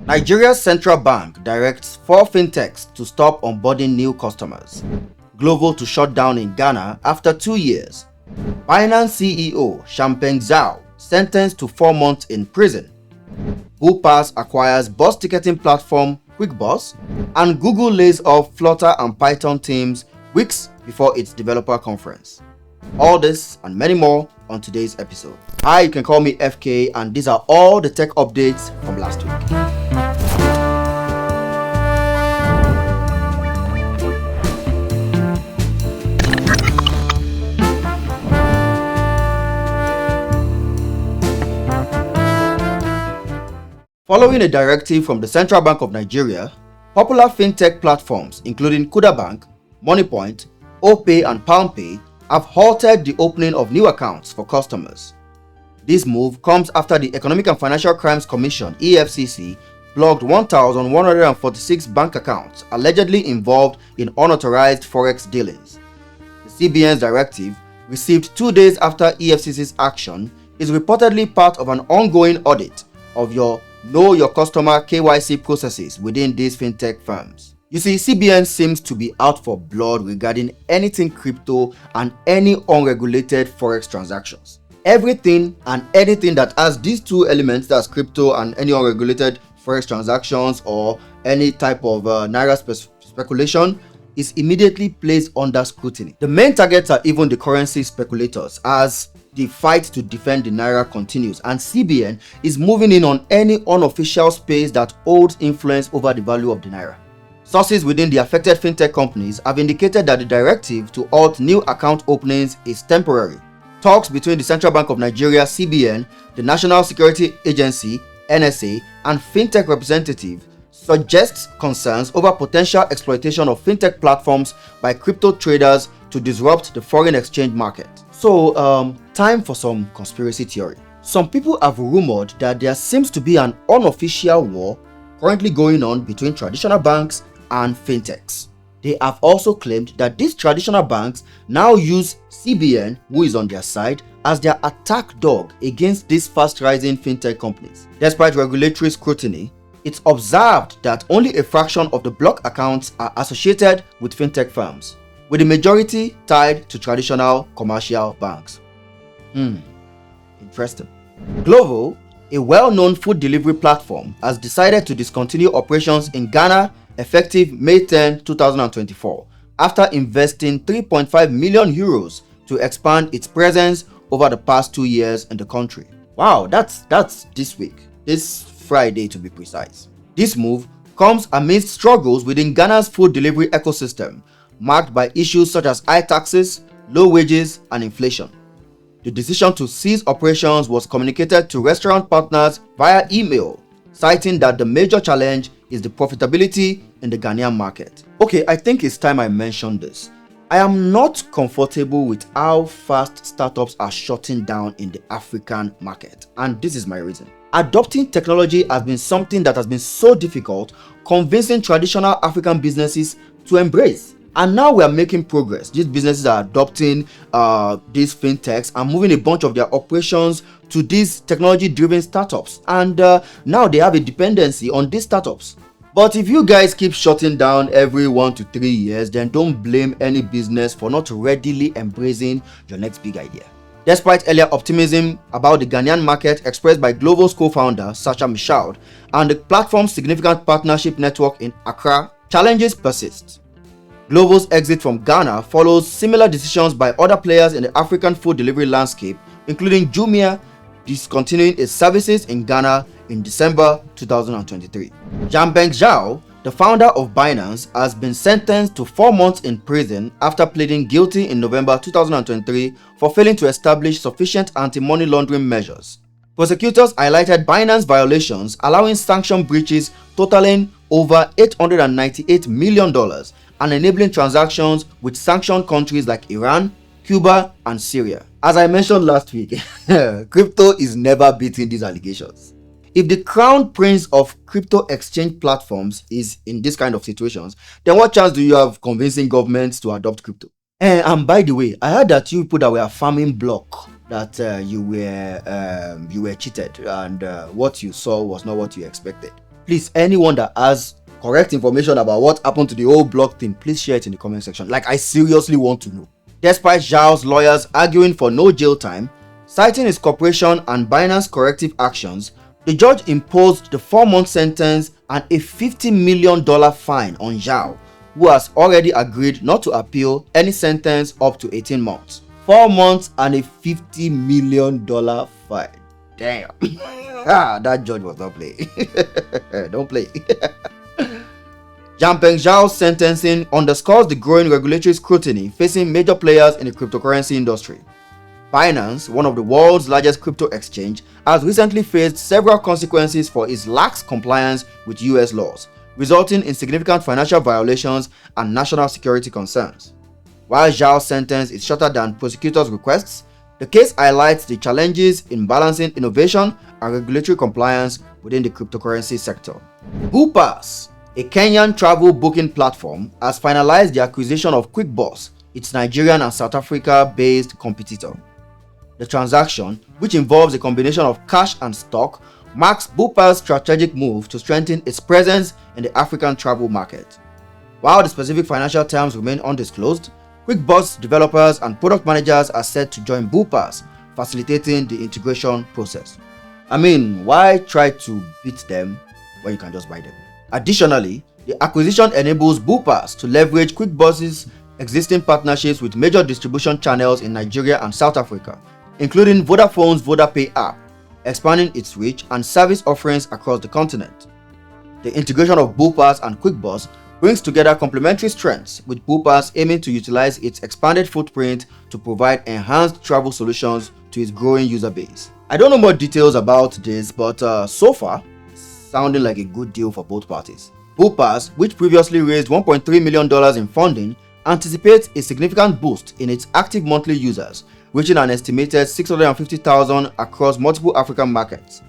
Nigeria's central bank directs 4 fintechs to stop onboarding new customers. Glovo to shut down in Ghana after 2 years. Binance CEO Champeng Zhao sentenced to 4 months in prison. Pass acquires bus ticketing platform Quickbus, and Google lays off Flutter and Python teams weeks before its developer conference. All this and many more on today's episode. Hi, you can call me FK, and these are all the tech updates from last week. Following a directive from the Central Bank of Nigeria, popular fintech platforms including Kuda Bank, Moneypoint, OPay and PalmPay have halted the opening of new accounts for customers. This move comes after the Economic and Financial Crimes Commission (EFCC) blocked 1,146 bank accounts allegedly involved in unauthorized forex dealings. The CBN's directive, received 2 days after EFCC's action, is reportedly part of an ongoing audit of Know Your Customer (KYC) processes within these fintech firms. You see, CBN seems to be out for blood regarding anything crypto and any unregulated forex transactions. Everything and anything that has these two elements, that's crypto and any unregulated forex transactions or any type of naira speculation, is immediately placed under scrutiny. The main targets are even the currency speculators, as the fight to defend the naira continues, and CBN is moving in on any unofficial space that holds influence over the value of the naira. Sources within the affected fintech companies have indicated that the directive to halt new account openings is temporary. Talks between the Central Bank of Nigeria (CBN), the National Security Agency (NSA), and fintech representatives suggests concerns over potential exploitation of fintech platforms by crypto traders to disrupt the foreign exchange market. So, time for some conspiracy theory. Some people have rumored that there seems to be an unofficial war currently going on between traditional banks and fintechs. They have also claimed that these traditional banks now use CBN, who is on their side, as their attack dog against these fast-rising fintech companies. Despite regulatory scrutiny, it's observed that only a fraction of the blocked accounts are associated with fintech firms, with the majority tied to traditional commercial banks. Interesting. Glovo, a well-known food delivery platform, has decided to discontinue operations in Ghana effective May 10, 2024, after investing 3.5 million euros to expand its presence over the past 2 years in the country. Wow, that's this week, this Friday to be precise. This move comes amidst struggles within Ghana's food delivery ecosystem, marked by issues such as high taxes, low wages, and inflation. The decision to cease operations was communicated to restaurant partners via email, citing that the major challenge is the profitability in the Ghanaian market. Okay, I think it's time I mention this. I am not comfortable with how fast startups are shutting down in the African market, and this is my reason. Adopting technology has been something that has been so difficult, convincing traditional African businesses to embrace. And now we are making progress. These businesses are adopting these fintechs and moving a bunch of their operations to these technology-driven startups. And now they have a dependency on these startups. But if you guys keep shutting down every 1 to 3 years, then don't blame any business for not readily embracing your next big idea. Despite earlier optimism about the Ghanaian market expressed by Glovo's co-founder Sacha Michaud and the platform's significant partnership network in Accra, challenges persist. Glovo's exit from Ghana follows similar decisions by other players in the African food delivery landscape, including Jumia discontinuing its services in Ghana in December 2023. Champeng Zhao, the founder of Binance, has been sentenced to 4 months in prison after pleading guilty in November 2023 for failing to establish sufficient anti-money laundering measures. Prosecutors highlighted Binance violations, allowing sanction breaches totaling over $898 million and enabling transactions with sanctioned countries like Iran, Cuba, and Syria. As I mentioned last week, crypto is never beating these allegations. If the crown prince of crypto exchange platforms is in this kind of situations, then what chance do you have convincing governments to adopt crypto? And by the way, I heard that you people that were farming block, that you were cheated, and what you saw was not what you expected. Please, anyone that has correct information about what happened to the whole block thing, please share it in the comment section. Like, I seriously want to know. Despite Zhao's lawyers arguing for no jail time, citing his cooperation and Binance corrective actions, the judge imposed the 4-month sentence and a $50 million fine on Zhao, who has already agreed not to appeal any sentence up to 18 months. 4 months and a $50 million fine. Damn. That judge was not playing. Don't play. Jianpeng Zhao's sentencing underscores the growing regulatory scrutiny facing major players in the cryptocurrency industry. Binance, one of the world's largest crypto exchange, has recently faced several consequences for its lax compliance with US laws, resulting in significant financial violations and national security concerns. While Zhao's sentence is shorter than prosecutors' requests, the case highlights the challenges in balancing innovation and regulatory compliance within the cryptocurrency sector. Quickbus, a Kenyan travel booking platform, has finalized the acquisition of Quickbus, its Nigerian and South Africa-based competitor. The transaction, which involves a combination of cash and stock, marks Quickbus' strategic move to strengthen its presence in the African travel market. While the specific financial terms remain undisclosed, Quickbus developers and product managers are set to join Quickbus, facilitating the integration process. I mean, why try to beat them when you can just buy them? Additionally, the acquisition enables Quickbus to leverage Quickbus's existing partnerships with major distribution channels in Nigeria and South Africa, including Vodafone's VodaPay app, expanding its reach and service offerings across the continent. The integration of Quickbus and Quickbus brings together complementary strengths, with Quickbus aiming to utilize its expanded footprint to provide enhanced travel solutions to its growing user base. I don't know more details about this, but so far, sounding like a good deal for both parties. Quickbus, which previously raised $1.3 million in funding, anticipates a significant boost in its active monthly users, reaching an estimated 650,000 across multiple African markets.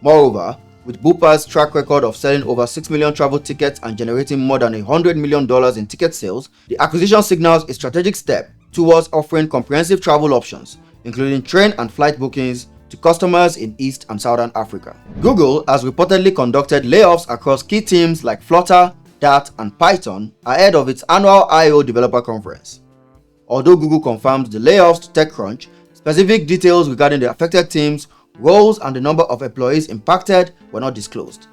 Moreover, with Quickbus' track record of selling over 6 million travel tickets and generating more than $100 million in ticket sales, the acquisition signals a strategic step towards offering comprehensive travel options, including train and flight bookings, to customers in East and Southern Africa. Google has reportedly conducted layoffs across key teams like Flutter, Dart, and Python ahead of its annual I/O developer conference. Although Google confirmed the layoffs to TechCrunch, specific details regarding the affected teams, roles, and the number of employees impacted were not disclosed.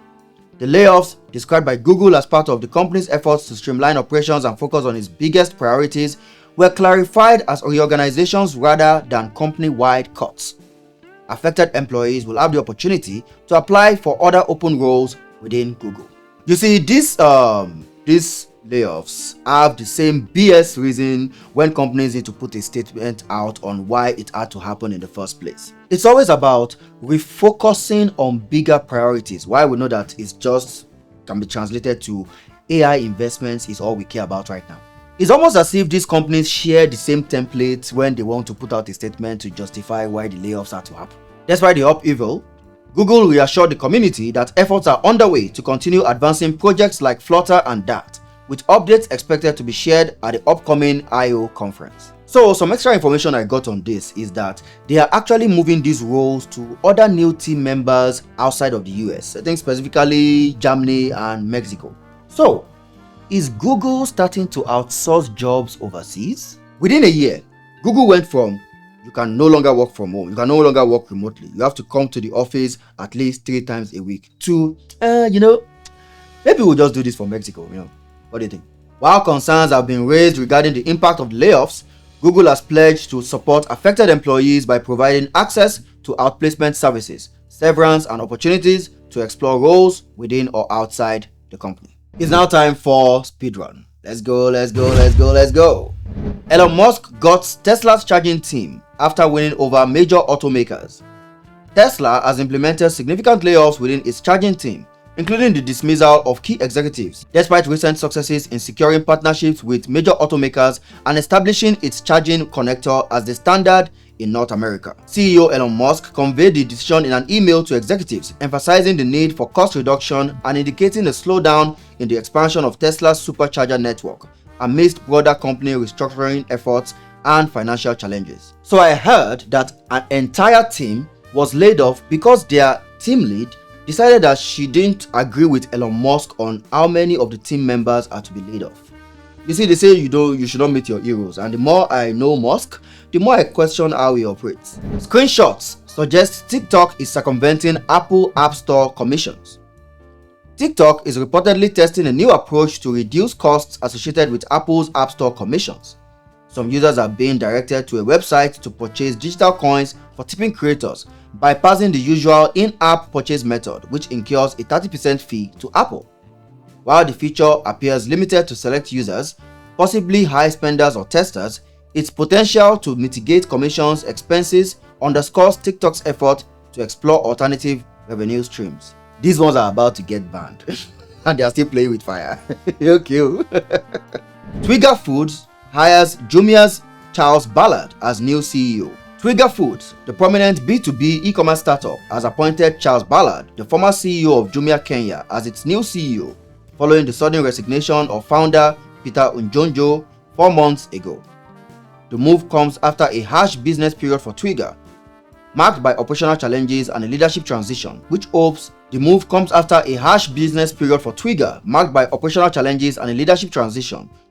The layoffs, described by Google as part of the company's efforts to streamline operations and focus on its biggest priorities, were clarified as reorganizations rather than company-wide cuts. Affected employees will have the opportunity to apply for other open roles within Google. You see, these layoffs have the same BS reason when companies need to put a statement out on why it had to happen in the first place. It's always about refocusing on bigger priorities. Why we know that it's just can be translated to AI investments is all we care about right now. It's almost as if these companies share the same template when they want to put out a statement to justify why the layoffs had to happen. Despite the upheaval, Google reassured the community that efforts are underway to continue advancing projects like Flutter and Dart, with updates expected to be shared at the upcoming I/O conference. So some extra information I got on this is that they are actually moving these roles to other new team members outside of the US, I think specifically Germany and Mexico. So, is Google starting to outsource jobs overseas? Within a year, Google went from you can no longer work from home, you can no longer work remotely, you have to come to the office at least 3 times a week, to, maybe we'll just do this for Mexico, What do you think? While concerns have been raised regarding the impact of the layoffs, Google has pledged to support affected employees by providing access to outplacement services, severance, and opportunities to explore roles within or outside the company. It's now time for speedrun. Let's go. Elon Musk got Tesla's charging team after winning over major automakers. Tesla has implemented significant layoffs within its charging team, including the dismissal of key executives, despite recent successes in securing partnerships with major automakers and establishing its charging connector as the standard in North America. CEO Elon Musk conveyed the decision in an email to executives, emphasizing the need for cost reduction and indicating a slowdown in the expansion of Tesla's supercharger network amidst broader company restructuring efforts and financial challenges. So I heard that an entire team was laid off because their team lead decided that she didn't agree with Elon Musk on how many of the team members are to be laid off. You see, they say you should not meet your heroes, and the more I know Musk, the more I question how he operates. Screenshots suggest TikTok is circumventing Apple App Store commissions. TikTok is reportedly testing a new approach to reduce costs associated with Apple's App Store commissions. Some users are being directed to a website to purchase digital coins for tipping creators, bypassing the usual in-app purchase method, which incurs a 30% fee to Apple. While the feature appears limited to select users, possibly high spenders or testers, its potential to mitigate commissions expenses underscores TikTok's effort to explore alternative revenue streams. These ones are about to get banned and they are still playing with fire. Okay. Twiger Foods hires Jumia's Charles Ballard as new CEO. Twiger Foods, the prominent B2B e-commerce startup, has appointed Charles Ballard, the former CEO of Jumia Kenya, as its new CEO, following the sudden resignation of founder Peter Njonjo 4 months ago. The move comes after a harsh business period for Twiger, marked by operational challenges and a leadership transition,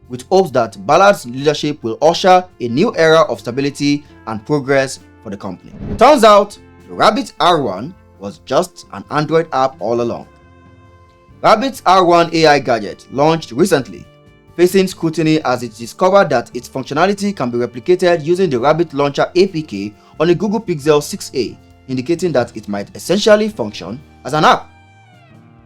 with hopes that Ballard's leadership will usher a new era of stability and progress for the company. Turns out, the Rabbit R1 was just an Android app all along. Rabbit's R1 AI gadget launched recently, facing scrutiny as it discovered that its functionality can be replicated using the Rabbit Launcher APK on a Google Pixel 6a, indicating that it might essentially function as an app.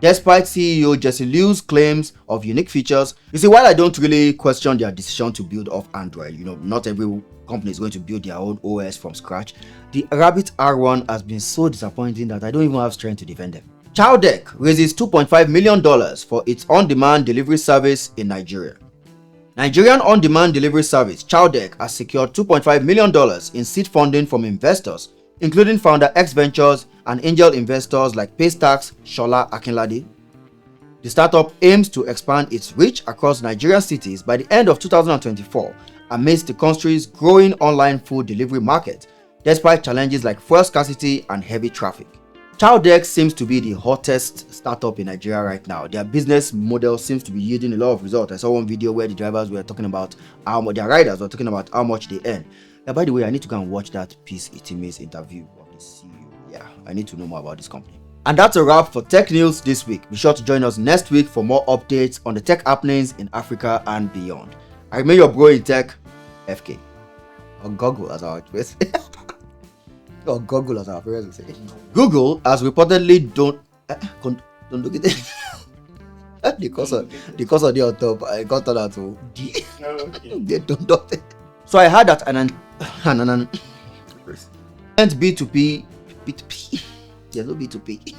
Despite CEO Jesse Liu's claims of unique features, you see, while I don't really question their decision to build off Android, not every company is going to build their own OS from scratch, the Rabbit R1 has been so disappointing that I don't even have strength to defend them. Chowdeck raises $2.5 million for its on-demand delivery service in Nigeria. Nigerian on-demand delivery service Chowdeck has secured $2.5 million in seed funding from investors, including founder X Ventures and angel investors like Paystack's Shola Akinlade. The startup aims to expand its reach across Nigerian cities by the end of 2024 amidst the country's growing online food delivery market, despite challenges like fuel scarcity and heavy traffic. Chowdeck seems to be the hottest startup in Nigeria right now. Their business model seems to be yielding a lot of results. I saw one video where the drivers were talking about how much, their riders were talking about how much they earn. Now, by the way, I need to go and watch that Peace Itime's interview of the CEO. Yeah, I need to know more about this company. And that's a wrap for tech news this week. Be sure to join us next week for more updates on the tech happenings in Africa and beyond. I remain your bro in tech, FK. Or Google as our choice. Or Google as our parents would say. Google has reportedly don't look at it. because of the on top, I got that to D. They don't do it. So I heard that and B2P, there's no B2P.